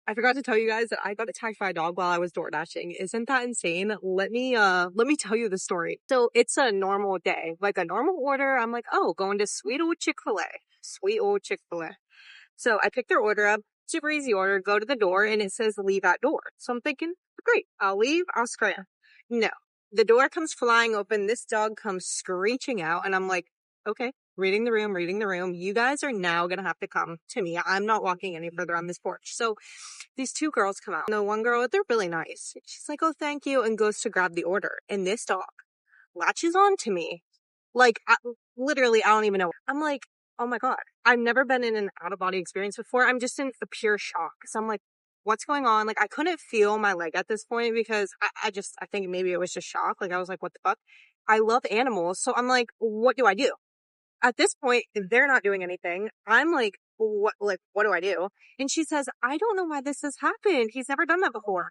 I forgot to tell you guys that I got attacked by a dog while I was door dashing. Isn't that insane? Let me tell you the story. So it's a normal day, like a normal order. I'm like, oh, going to sweet old Chick-fil-A. Sweet old Chick-fil-A. So I pick their order up, super easy order, go to the door, and it says leave at door. So I'm thinking, great, I'll leave, I'll scram. No. The door comes flying open, this dog comes screeching out, and I'm like, okay, reading the room. You guys are now gonna have to come to me. I'm not walking any further on this porch. So these two girls come out. The one girl, they're really nice. She's like, oh, thank you, and goes to grab the order. And this dog latches on to me. Like, literally, I don't even know. I'm like, oh my God. I've never been in an out-of-body experience before. I'm just in a pure shock. So I'm like, what's going on? Like, I couldn't feel my leg at this point because I think maybe it was just shock. Like, I was like, what the fuck? I love animals. So I'm like, what do I do? At this point, they're not doing anything. I'm like, what do I do? And she says, I don't know why this has happened. He's never done that before.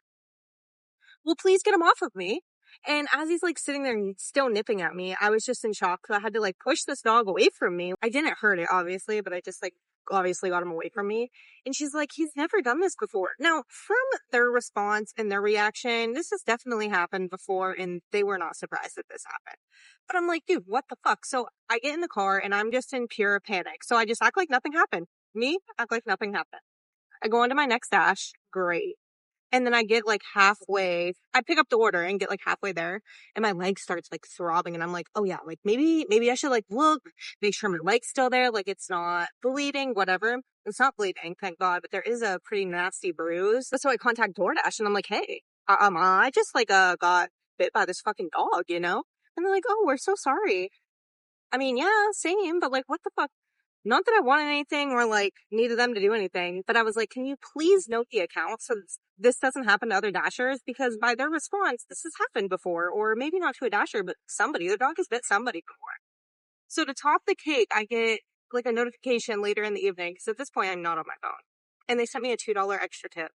Well, please get him off of me. And as he's like sitting there still nipping at me, I was just in shock. So I had to like push this dog away from me. I didn't hurt it, obviously, but I just like obviously got him away from me. And she's like, he's never done this before. Now, from their response and their reaction, this has definitely happened before, and they were not surprised that this happened. But I'm like, dude, what the fuck? So I get in the car and I'm just in pure panic. So I just act like nothing happened. Me, act like nothing happened. I go into my next dash. Great. And then I get like halfway, I pick up the order and get like halfway there, and my leg starts like throbbing, and I'm like, oh yeah, like maybe I should like look, make sure my leg's still there, like it's not bleeding, whatever. It's not bleeding, thank God, but there is a pretty nasty bruise. So I contact DoorDash and I'm like, hey, I just like got bit by this fucking dog, you know? And they're like, oh, we're so sorry. I mean, yeah, same, but like, what the fuck? Not that I wanted anything or like needed them to do anything, but I was like, can you please note the account so this doesn't happen to other dashers? Because by their response, this has happened before, or maybe not to a dasher, but somebody. The dog has bit somebody before. So to top the cake, I get like a notification later in the evening, because at this point I'm not on my phone. And they sent me a $2 extra tip.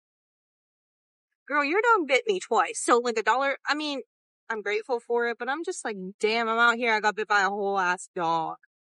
Girl, your dog bit me twice. So like $1, I mean, I'm grateful for it, but I'm just like, damn, I'm out here, I got bit by a whole ass dog.